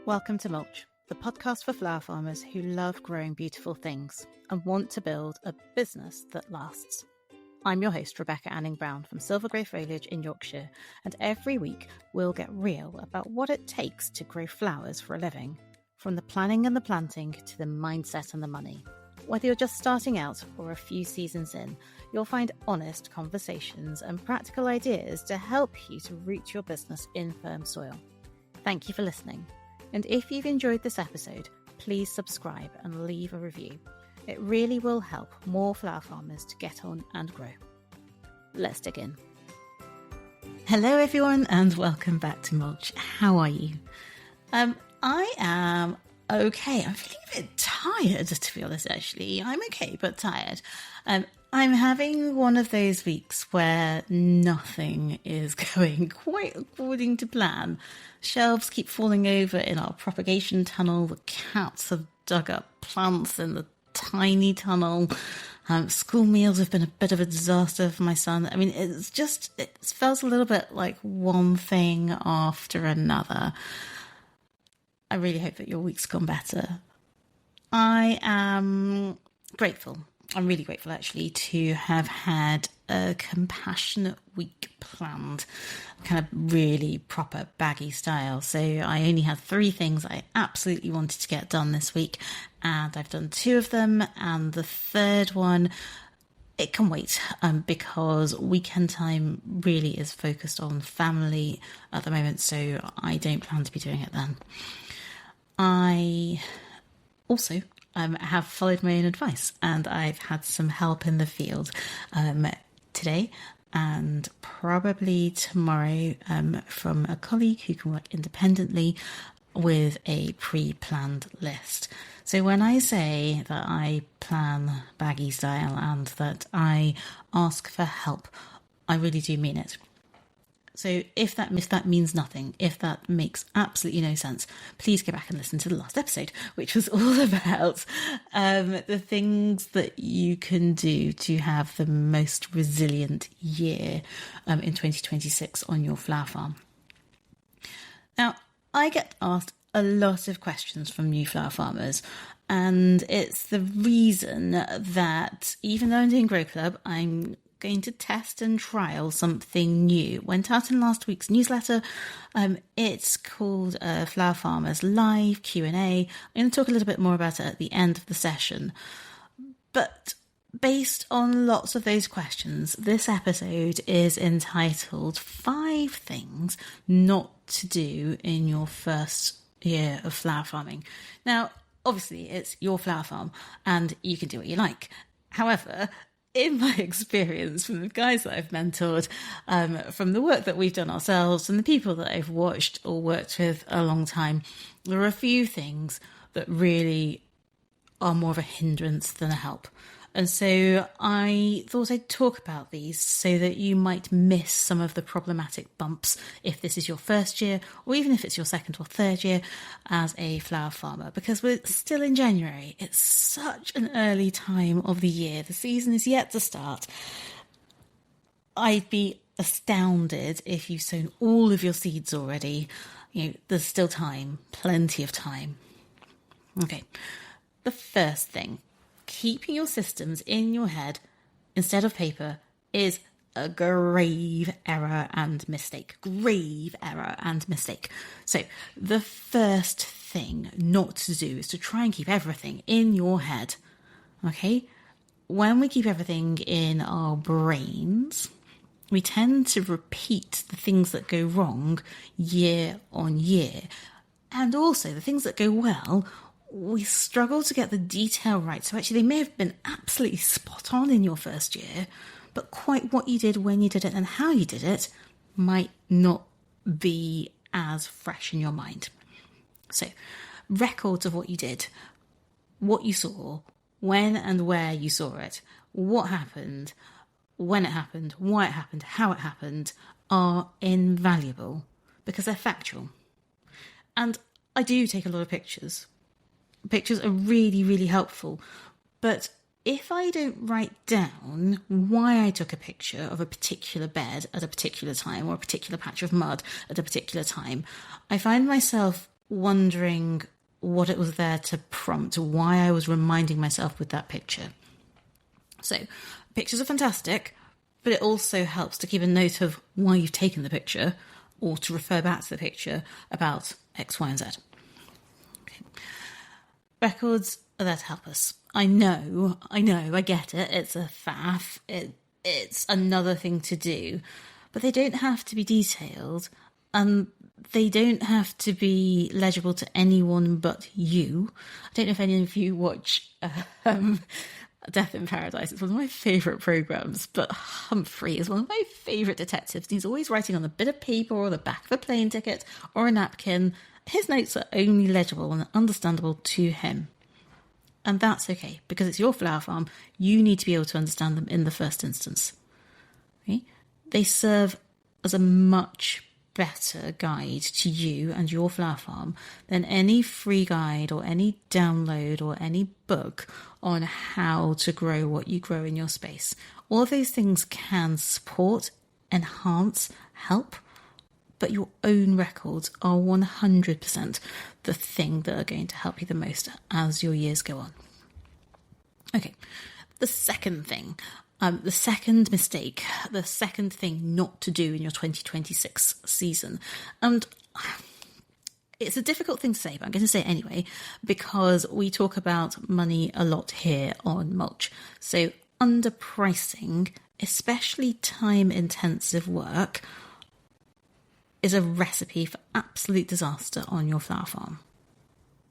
Welcome to Mulch, the podcast for flower farmers who love growing beautiful things and want to build a business that lasts. I'm your host, Rebecca Anning-Brown from Silver Grey Foliage in Yorkshire, and every week we'll get real about what it takes to grow flowers for a living, from the planning and the planting to the mindset and the money. Whether you're just starting out or a few seasons in, you'll find honest conversations and practical ideas to help you to root your business in firm soil. Thank you for listening. And if you've enjoyed this episode, please subscribe and leave a review. It really will help more flower farmers to get on and grow. Let's dig in. Hello everyone and welcome back to Mulch. How are you? I am okay. I'm feeling a bit tired, to be honest, actually. I'm okay, but tired. I'm having one of those weeks where nothing is going quite according to plan. Shelves keep falling over in our propagation tunnel. The cats have dug up plants in the tiny tunnel. School meals have been a bit of a disaster for my son. I mean, it feels a little bit like one thing after another. I really hope that your week's gone better. I am grateful. I'm really grateful, actually, to have had a compassionate week planned, kind of really proper baggy style. So I only had 3 things I absolutely wanted to get done this week, and I've done 2 of them, and the third one, it can wait, because weekend time really is focused on family at the moment, so I don't plan to be doing it then. I also have followed my own advice, and I've had some help in the field today and probably tomorrow from a colleague who can work independently with a pre-planned list. So when I say that I plan baggy style and that I ask for help, I really do mean it. So if that means nothing, if that makes absolutely no sense, please go back and listen to the last episode, which was all about the things that you can do to have the most resilient year in 2026 on your flower farm. Now, I get asked a lot of questions from new flower farmers, and it's the reason that even though I'm doing Grow Club, I'm going to test and trial something new. Went out in last week's newsletter. It's called Flower Farmers Live Q&A. I'm going to talk a little bit more about it at the end of the session. But based on lots of those questions, this episode is entitled 5 Things Not to Do in Your First Year of Flower Farming. Now, obviously, it's your flower farm and you can do what you like. However, in my experience from the guys that I've mentored, from the work that we've done ourselves and the people that I've watched or worked with a long time, there are a few things that really are more of a hindrance than a help. And so I thought I'd talk about these so that you might miss some of the problematic bumps if this is your first year, or even if it's your second or third year as a flower farmer, because we're still in January. It's such an early time of the year. The season is yet to start. I'd be astounded if you've sown all of your seeds already. There's still time, plenty of time. Okay, the first thing. Keeping your systems in your head instead of paper is a grave error and mistake. Grave error and mistake. So the first thing not to do is to try and keep everything in your head. Okay? When we keep everything in our brains, we tend to repeat the things that go wrong year on year. And also the things that go well, we struggle to get the detail right. So actually they may have been absolutely spot on in your first year, but quite what you did, when you did it and how you did it might not be as fresh in your mind. So records of what you did, what you saw, when and where you saw it, what happened, when it happened, why it happened, how it happened, are invaluable because they're factual. And I do take a lot of pictures. Pictures are really, really helpful. But if I don't write down why I took a picture of a particular bed at a particular time or a particular patch of mud at a particular time, I find myself wondering what it was there to prompt, why I was reminding myself with that picture. So pictures are fantastic, but it also helps to keep a note of why you've taken the picture or to refer back to the picture about X, Y, and Z. Okay. Records are there to help us. I know, I get it. It's a faff. It's another thing to do, but they don't have to be detailed, and they don't have to be legible to anyone but you. I don't know if any of you watch Death in Paradise. It's one of my favourite programmes, but Humphrey is one of my favourite detectives. He's always writing on a bit of paper or the back of a plane ticket or a napkin. His notes are only legible and understandable to him. And that's okay, because it's your flower farm. You need to be able to understand them in the first instance. Okay? They serve as a much better guide to you and your flower farm than any free guide or any download or any book on how to grow what you grow in your space. All of those things can support, enhance, help, but your own records are 100% the thing that are going to help you the most as your years go on. Okay, the second thing, the second mistake, the second thing not to do in your 2026 season. And it's a difficult thing to say, but I'm going to say it anyway, because we talk about money a lot here on Mulch. So underpricing, especially time-intensive work, is a recipe for absolute disaster on your flower farm.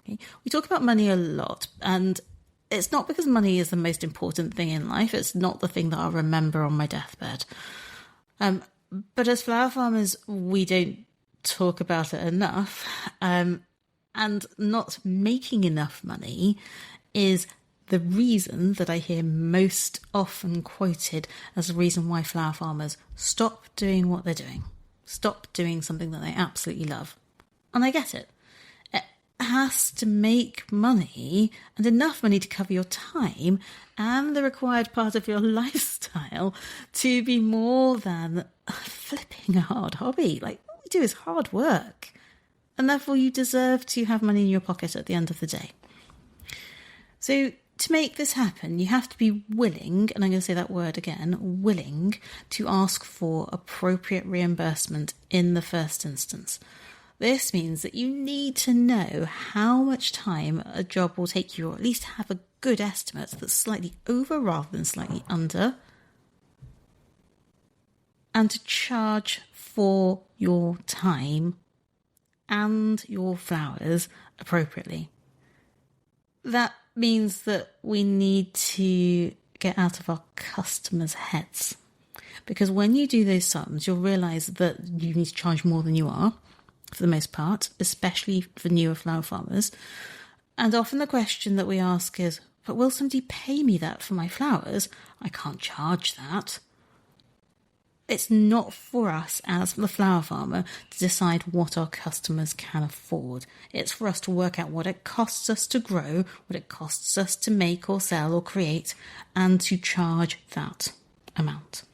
Okay? We talk about money a lot, and it's not because money is the most important thing in life. It's not the thing that I'll remember on my deathbed. But as flower farmers, we don't talk about it enough. And not making enough money is the reason that I hear most often quoted as the reason why flower farmers stop doing what they're doing. Stop doing something that they absolutely love. And I get it. It has to make money, and enough money to cover your time and the required part of your lifestyle to be more than flipping a hard hobby. Like, what we do is hard work. And therefore you deserve to have money in your pocket at the end of the day. So to make this happen, you have to be willing, and I'm going to say that word again, willing to ask for appropriate reimbursement in the first instance. This means that you need to know how much time a job will take you, or at least have a good estimate that's slightly over rather than slightly under, and to charge for your time and your flowers appropriately. That means that we need to get out of our customers' heads. Because when you do those sums, you'll realise that you need to charge more than you are, for the most part, especially for newer flower farmers. And often the question that we ask is, but will somebody pay me that for my flowers? I can't charge that. It's not for us as the flower farmer to decide what our customers can afford. It's for us to work out what it costs us to grow, what it costs us to make or sell or create, and to charge that amount.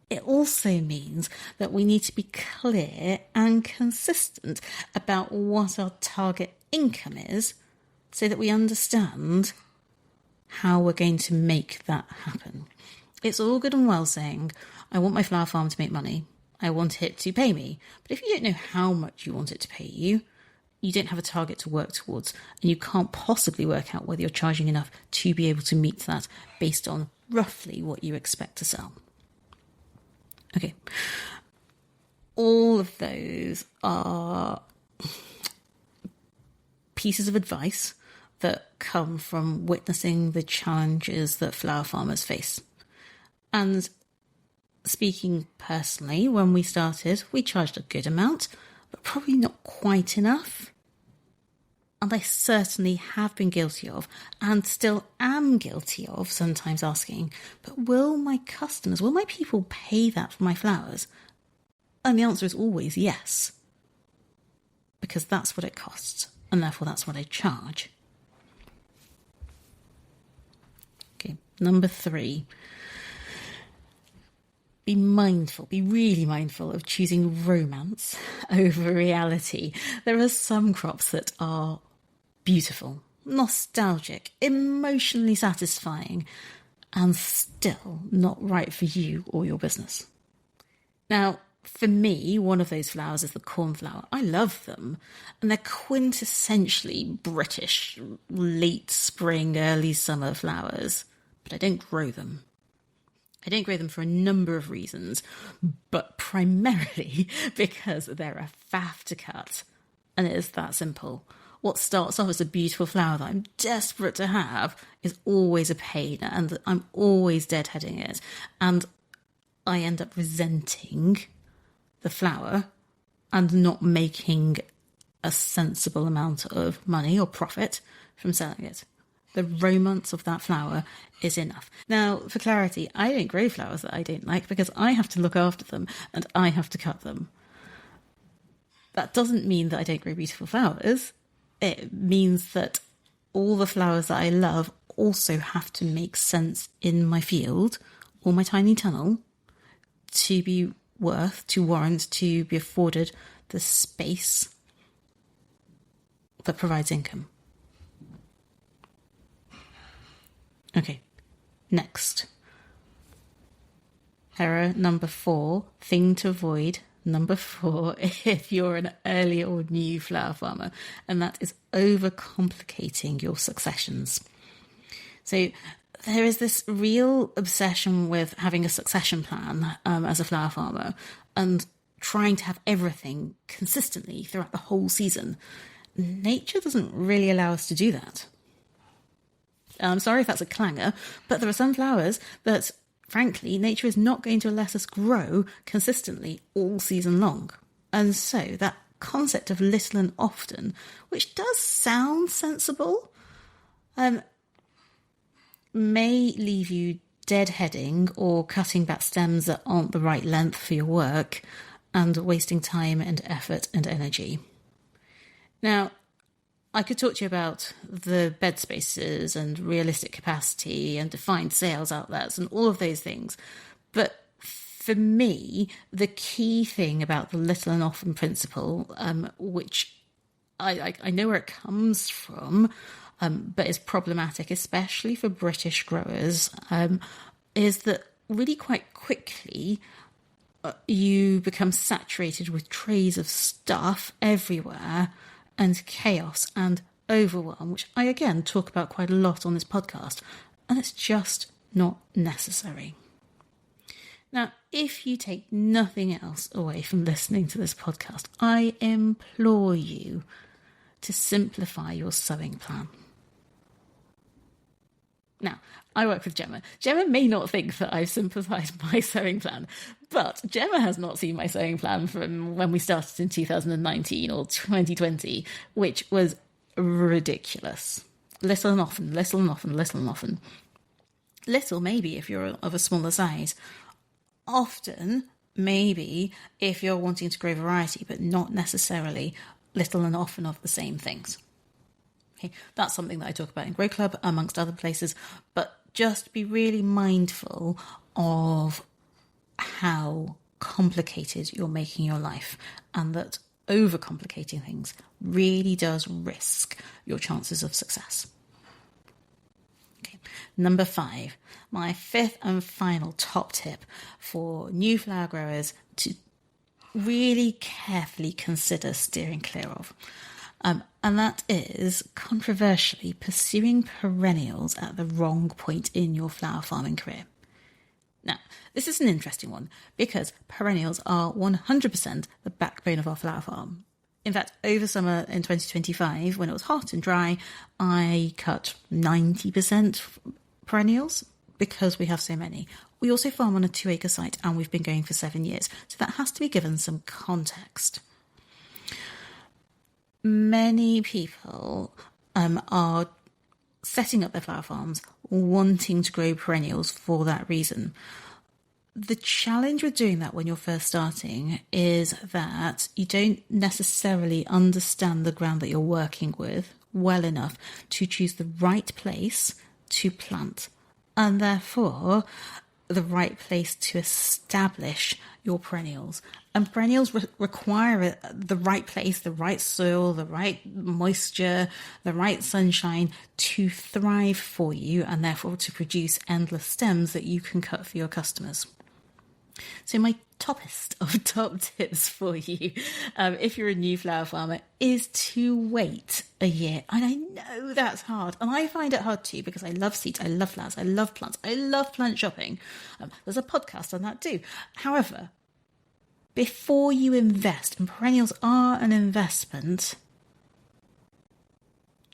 It also means that we need to be clear and consistent about what our target income is so that we understand how we're going to make that happen. It's all good and well saying, I want my flower farm to make money. I want it to pay me. But if you don't know how much you want it to pay you, you don't have a target to work towards, and you can't possibly work out whether you're charging enough to be able to meet that based on roughly what you expect to sell. Okay. All of those are pieces of advice that come from witnessing the challenges that flower farmers face. And speaking personally, when we started, we charged a good amount, but probably not quite enough. And I certainly have been guilty of, and still am guilty of, sometimes asking, but will my customers, will my people pay that for my flowers? And the answer is always yes. Because that's what it costs, and therefore that's what I charge. Okay, number 3. be really mindful of choosing romance over reality. There are some crops that are beautiful, nostalgic, emotionally satisfying, and still not right for you or your business. Now, for me, one of those flowers is the cornflower. I love them, and they're quintessentially British late spring, early summer flowers, but I don't grow them. I don't grow them for a number of reasons, but primarily because they're a faff to cut, and it is that simple. What starts off as a beautiful flower that I'm desperate to have is always a pain, and I'm always deadheading it, and I end up resenting the flower and not making a sensible amount of money or profit from selling it. The romance of that flower is enough. Now, for clarity, I don't grow flowers that I don't like because I have to look after them and I have to cut them. That doesn't mean that I don't grow beautiful flowers. It means that all the flowers that I love also have to make sense in my field or my tiny tunnel to be warrant, to be afforded the space that provides income. Okay, next. Error number 4, thing to avoid. Number 4, if you're an early or new flower farmer, and that is overcomplicating your successions. So there is this real obsession with having a succession plan as a flower farmer and trying to have everything consistently throughout the whole season. Nature doesn't really allow us to do that. I'm sorry if that's a clanger, but there are some flowers that, frankly, nature is not going to let us grow consistently all season long. And so that concept of little and often, which does sound sensible, may leave you deadheading or cutting back stems that aren't the right length for your work and wasting time and effort and energy. Now, I could talk to you about the bed spaces and realistic capacity and defined sales outlets and all of those things. But for me, the key thing about the little and often principle, which I know where it comes from, but is problematic, especially for British growers, is that really quite quickly you become saturated with trays of stuff everywhere and chaos and overwhelm, which I again talk about quite a lot on this podcast, and it's just not necessary. Now, if you take nothing else away from listening to this podcast, I implore you to simplify your sowing plan. Now, I work with Gemma. Gemma may not think that I've simplified my sowing plan, but Gemma has not seen my sowing plan from when we started in 2019 or 2020, which was ridiculous. Little and often, little and often, little and often. Little, maybe, if you're of a smaller size. Often, maybe, if you're wanting to grow variety, but not necessarily little and often of the same things. Okay, that's something that I talk about in Grow Club, amongst other places, but just be really mindful of how complicated you're making your life, and that overcomplicating things really does risk your chances of success. Okay, number 5, my 5th and final top tip for new flower growers to really carefully consider steering clear of. And that is, controversially, pursuing perennials at the wrong point in your flower farming career. Now, this is an interesting one because perennials are 100% the backbone of our flower farm. In fact, over summer in 2025, when it was hot and dry, I cut 90% perennials because we have so many. We also farm on a 2-acre site and we've been going for 7 years, so that has to be given some context. Many people are setting up their flower farms wanting to grow perennials for that reason. The challenge with doing that when you're first starting is that you don't necessarily understand the ground that you're working with well enough to choose the right place to plant. And therefore, the right place to establish your perennials. And perennials require the right place, the right soil, the right moisture, the right sunshine to thrive for you, and therefore to produce endless stems that you can cut for your customers. So my toppest of top tips for you, if you're a new flower farmer, is to wait a year. And I know that's hard. And I find it hard too, because I love seeds, I love flowers, I love plants, I love plant shopping. There's a podcast on that too. However, before you invest, and perennials are an investment,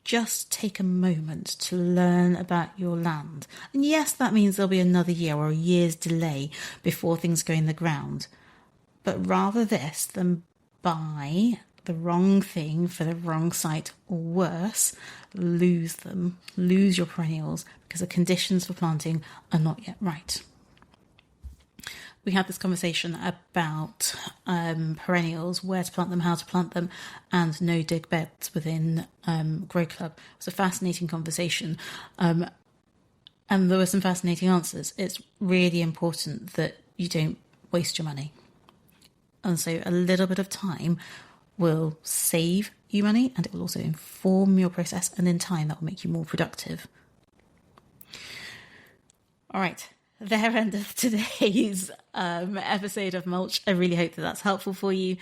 just take a moment to learn about your land. And yes, that means there'll be another year or a year's delay before things go in the ground. But rather this than buy the wrong thing for the wrong site, or worse, lose your perennials because the conditions for planting are not yet right. We had this conversation about perennials, where to plant them, how to plant them, and no dig beds within Grow Club. It was a fascinating conversation, and there were some fascinating answers. It's really important that you don't waste your money. And so a little bit of time will save you money, and it will also inform your process, and in time that will make you more productive. All right. Their end of today's episode of Mulch. I really hope that that's helpful for you.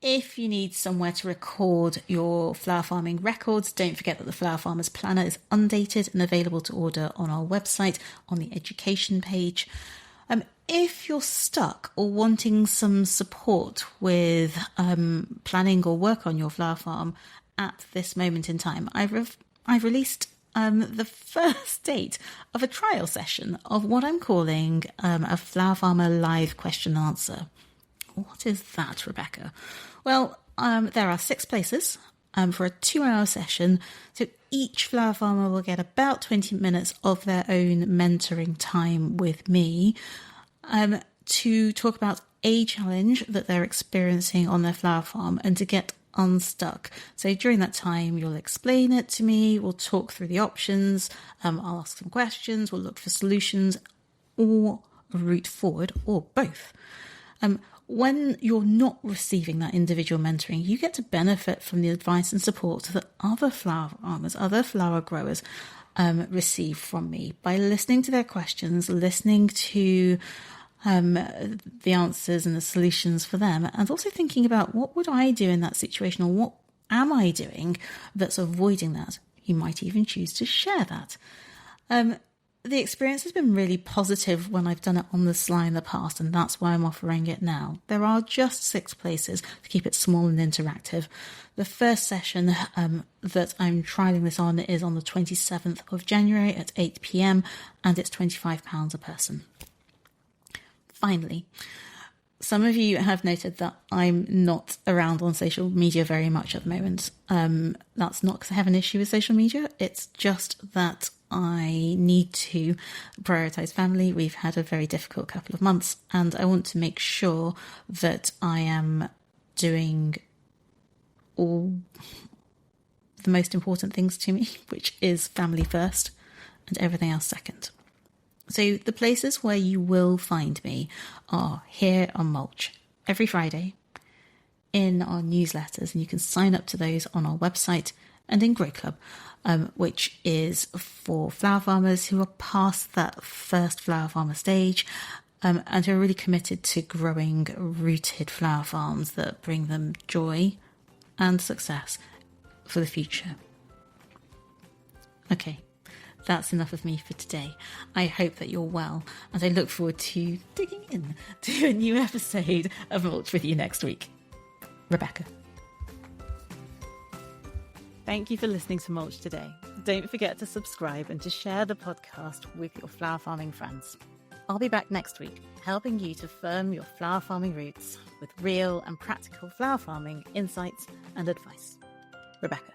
If you need somewhere to record your flower farming records, don't forget that the Flower Farmers Planner is undated and available to order on our website on the education page. If you're stuck or wanting some support with planning or work on your flower farm at this moment in time, I've released the first date of a trial session of what I'm calling a Flower Farmer Live Question and Answer. What is that, Rebecca? Well, there are 6 places for a 2-hour session. So each flower farmer will get about 20 minutes of their own mentoring time with me to talk about a challenge that they're experiencing on their flower farm and to get unstuck. So during that time, you'll explain it to me, we'll talk through the options, I'll ask some questions, we'll look for solutions or a route forward, or both. When you're not receiving that individual mentoring, you get to benefit from the advice and support that other flower farmers, other flower growers receive from me by listening to their questions, listening to the answers and the solutions for them, and also thinking about what would I do in that situation, or what am I doing that's avoiding that. You might even choose to share that. The experience has been really positive when I've done it on the sly in the past, and that's why I'm offering it now. There are just 6 places to keep it small and interactive. The first session that I'm trialling this on is on the 27th of January at 8 p.m, and it's £25 a person. Finally, some of you have noted that I'm not around on social media very much at the moment. That's not because I have an issue with social media. It's just that I need to prioritise family. We've had a very difficult couple of months, and I want to make sure that I am doing all the most important things to me, which is family first and everything else second. So the places where you will find me are here on Mulch every Friday, in our newsletters, and you can sign up to those on our website, and in Grow Club, which is for flower farmers who are past that first flower farmer stage and who are really committed to growing rooted flower farms that bring them joy and success for the future. Okay. That's enough of me for today. I hope that you're well, and I look forward to digging in to a new episode of Mulch with you next week. Rebecca. Thank you for listening to Mulch today. Don't forget to subscribe and to share the podcast with your flower farming friends. I'll be back next week, helping you to firm your flower farming roots with real and practical flower farming insights and advice. Rebecca.